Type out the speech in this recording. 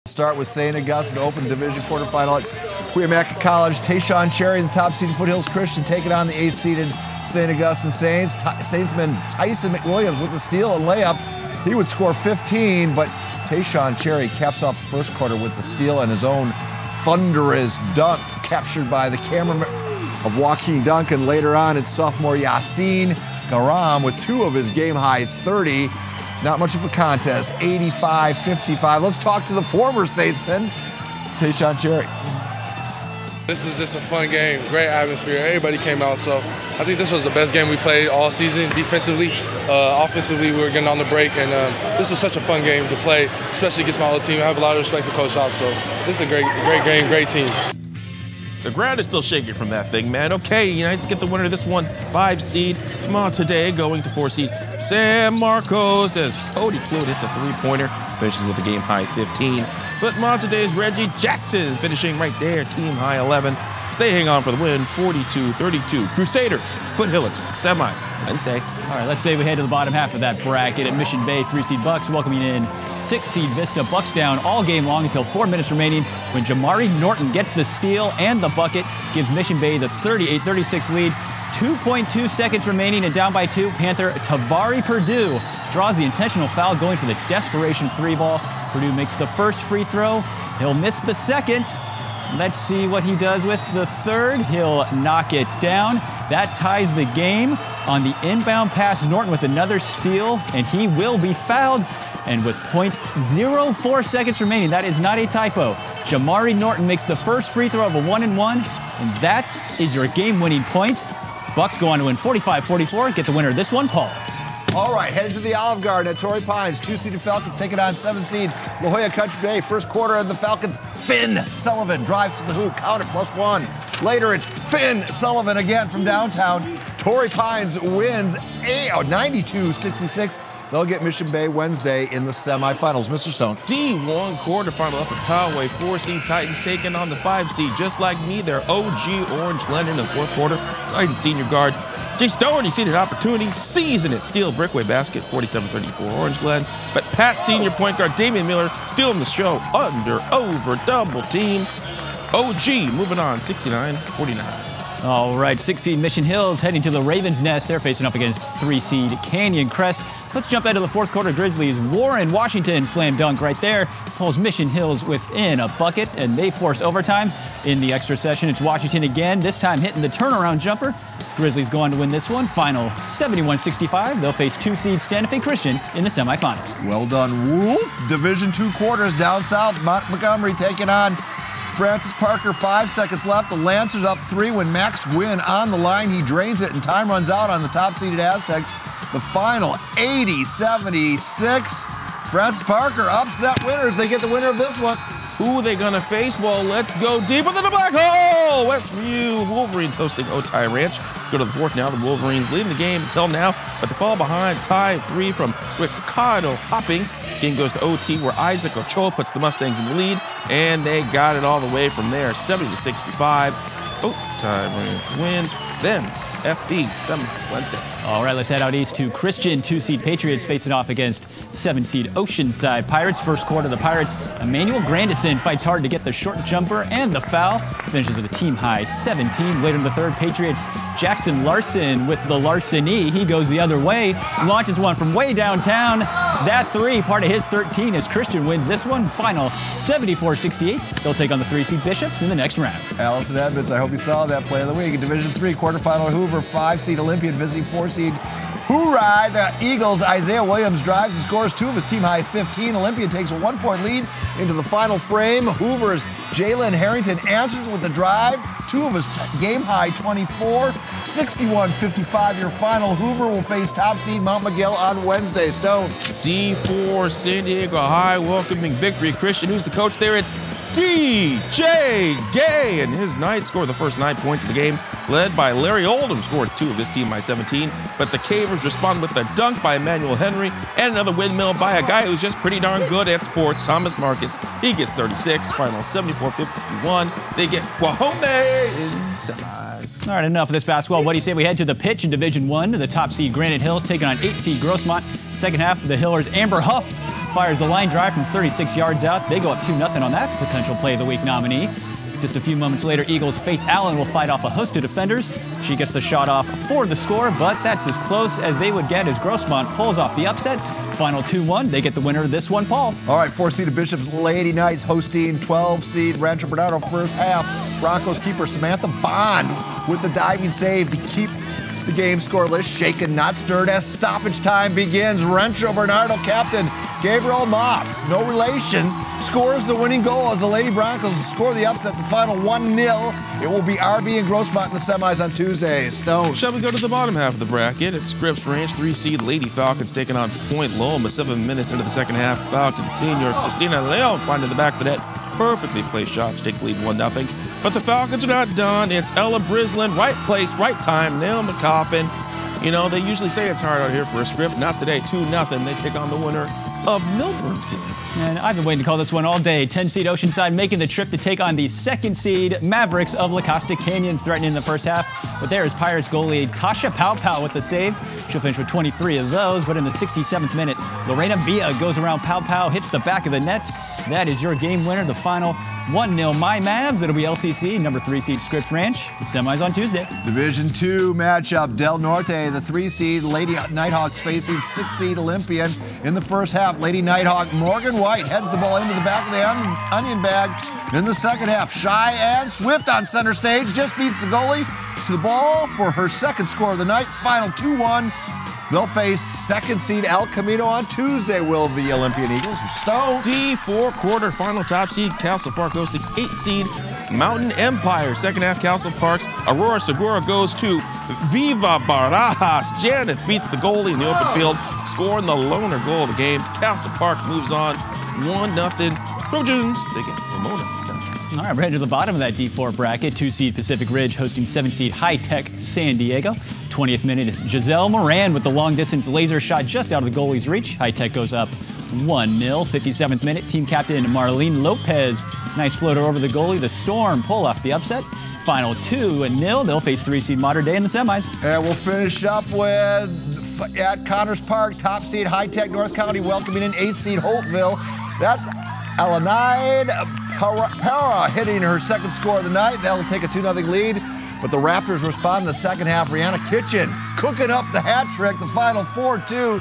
Start with St. Augustine Open Division quarterfinal at Cuyamaca College. Tayshawn Cherry, the top seeded Foothills Christian, taking on the 8th seeded St. Augustine Saints. Saintsman Tyson McWilliams with the steal and layup. He would score 15, but Tayshawn Cherry caps off the first quarter with the steal and his own thunderous dunk, captured by the cameraman of Joaquin Duncan. Later on, it's sophomore Yassine Garam with 2 of his game-high 30. Not much of a contest, 85-55. Let's talk to the former Saintsman, Tayshawn Cherry. This is just a fun game, great atmosphere. Everybody came out, so I think this was the best game we played all season. Defensively, offensively, we were getting on the break, and this is such a fun game to play, especially against my old team. I have a lot of respect for Coach Hop, so this is a great game, great team. The ground is still shaking from that thing, man. Okay, United get the winner of this one, 5 seed. Monte going to 4 seed. San Marcos as Cody Clute hits a 3-pointer, finishes with a game high 15. But Monte's Reggie Jackson finishing right there, team high 11. So they hang on for the win, 42-32. Crusaders, Foothills, semis, Wednesday. All right, let's say we head to the bottom half of that bracket at Mission Bay. 3-seed Bucks welcoming in 6-seed Vista. Bucks down all game long until 4 minutes remaining when Jamari Norton gets the steal and the bucket, gives Mission Bay the 38-36 lead. 2.2 seconds remaining and down by 2. Panther Tavari Purdue draws the intentional foul, going for the desperation 3-ball. Purdue makes the first free throw. He'll miss the second. Let's see what he does with the third. He'll knock it down. That ties the game. On the inbound pass, Norton with another steal, and he will be fouled. And with 0.04 seconds remaining, that is not a typo, Jamari Norton makes the first free throw of a 1-and-1, and that is your game-winning point. Bucks go on to win 45-44. Get the winner of this one, Paul. All right, headed to the Olive Garden at Torrey Pines. 2-seeded Falcons taking on 7-seed La Jolla Country Day. First quarter of the Falcons, Finn Sullivan drives to the hoop, count it, +1. Later, it's Finn Sullivan again from downtown. Torrey Pines wins 92-66. They'll get Mission Bay Wednesday in the semifinals. Mr. Stone. D1 quarterfinal up at Poway. 4-seed Titans taking on the 5-seed. Just like me, their OG Orange Glen in the fourth quarter. Titans senior guard Jay Stone, he seen an opportunity, seizing it. Steal breakaway basket, 47-34 Orange Glen. But Pat senior point guard Damian Miller stealing the show under, over, double team. OG moving on, 69-49. All right, 6-seed Mission Hills heading to the Ravens' Nest. They're facing off against 3-seed Canyon Crest. Let's jump into the fourth quarter. Grizzlies. Warren Washington slam dunk right there. Pulls Mission Hills within a bucket, and they force overtime. In the extra session, it's Washington again, this time hitting the turnaround jumper. Grizzlies go on to win this one, final 71-65. They'll face 2-seed Santa Fe Christian in the semifinals. Well done, Wolf. Division II quarters down south. Montgomery taking on Francis Parker. 5 seconds left. The Lancers up 3 when Max Gwynn on the line. He drains it, and time runs out on the top-seeded Aztecs. The final 80-76. Francis Parker upset winners. They get the winner of this one. Who are they going to face? Well, let's go deep within the black hole. Westview Wolverines hosting Otay Ranch. Go to the fourth now. The Wolverines leading the game until now, but they fall behind. Tie 3 from Ricardo Hopping. Game goes to OT, where Isaac Ochoa puts the Mustangs in the lead, and they got it all the way from there, 70-65. Otay Ranch wins them. FB, 7 Wednesday. All right, let's head out east to Christian. 2-seed Patriots facing off against 7-seed Oceanside Pirates. First quarter, the Pirates, Emmanuel Grandison fights hard to get the short jumper and the foul. Finishes with a team-high 17. Later in the third, Patriots, Jackson Larson with the larceny. He goes the other way, launches one from way downtown. That 3, part of his 13, as Christian wins this one. Final 74-68. They'll take on the 3-seed Bishops in the next round. Allison Edmonds, I hope you saw that play of the week. In Division III quarterfinal, Hoover, 5-seed Olympian visiting 4-seed Hoover. The Eagles, Isaiah Williams drives and scores 2 of his team-high 15. Olympian takes a 1-point lead into the final frame. Hoover's Jalen Harrington answers with the drive. 2 of his game-high 24. 61-55 your final. Hoover will face top-seed Mount Miguel on Wednesday. Stone. D4 San Diego High welcoming victory. Christian, who's the coach there? It's DJ Gay, and his Knights scored the first 9 points of the game, led by Larry Oldham, scored 2 of his team by 17. But the Cavers respond with a dunk by Emmanuel Henry and another windmill by a guy who's just pretty darn good at sports, Thomas Marcus. He gets 36, final 74-51. They get Guajome in semis. All right, enough of this basketball. What do you say we head to the pitch in Division I? The top seed Granite Hills taking on 8-seed Grossmont. Second half, the Hillers Amber Huff fires the line drive from 36 yards out. They go up 2-0 on that potential Play of the Week nominee. Just a few moments later, Eagles' Faith Allen will fight off a host of defenders. She gets the shot off for the score, but that's as close as they would get as Grossmont pulls off the upset. Final 2-1. They get the winner of this one, Paul. All right, 4-seeded Bishop's Lady Knights hosting 12-seed Rancho Bernardo first half. Broncos keeper Samantha Bond with the diving save to keep the game scoreless, shaken, not stirred as stoppage time begins. Rancho Bernardo captain Gabriel Moss, no relation, scores the winning goal as the Lady Broncos score the upset, the final 1-0. It will be RB and Grossmont in the semis on Tuesday. Stone. Shall we go to the bottom half of the bracket? At Scripps Ranch, 3-seed Lady Falcons taking on Point Loma. 7 minutes into the second half, Falcons senior Christina Leon finding the back of the net. Perfectly placed shot to take the lead 1-0. But the Falcons are not done. It's Ella Brislin, right place, right time, nail in the coffin. You know, they usually say it's hard out here for a script. Not today, 2-0. They take on the winner of Milburn's game. And I've been waiting to call this one all day. 10-seed Oceanside making the trip to take on the 2nd-seed Mavericks of La Costa Canyon, threatening in the first half. But there is Pirates goalie Tasha Powpow with the save. She'll finish with 23 of those, but in the 67th minute, Lorena Villa goes around Powpow, hits the back of the net. That is your game winner, the final 1-0 My Mavs. It'll be LCC, number 3-seed Scripps Ranch. The semis on Tuesday. Division 2 matchup, Del Norte, the 3-seed Lady Nighthawks facing 6-seed Olympian. In the first half, Lady Nighthawk Morgan White heads the ball into the back of the onion bag. In the second half, Shy and Swift on center stage just beats the goalie to the ball for her second score of the night. Final 2-1. They'll face 2nd-seed El Camino on Tuesday, will the Olympian Eagles. Stone. D4 quarterfinal top seed Castle Park goes to 8-seed Mountain Empire. Second half Castle Park's Aurora Segura goes to Viva Barajas. Janet beats the goalie in the open field, scoring the loner goal of the game. Castle Park moves on 1-0. Trojans, they get Ramona. All right, we're heading to the bottom of that D4 bracket. 2-seed Pacific Ridge hosting 7-seed High Tech San Diego. 20th minute is Giselle Moran with the long-distance laser shot just out of the goalie's reach. High Tech goes up 1-0. 57th minute, team captain Marlene Lopez. Nice floater over the goalie. The Storm pull off the upset. Final 2-0. They'll face 3-seed Mater Dei in the semis. And we'll finish up with, at Connors Park, top seed High Tech North County welcoming in 8-seed Holtville. That's Alanaid Para hitting her second score of the night. They'll take a 2-0 lead. But the Raptors respond in the second half. Rihanna Kitchen cooking up the hat trick, the final 4-2.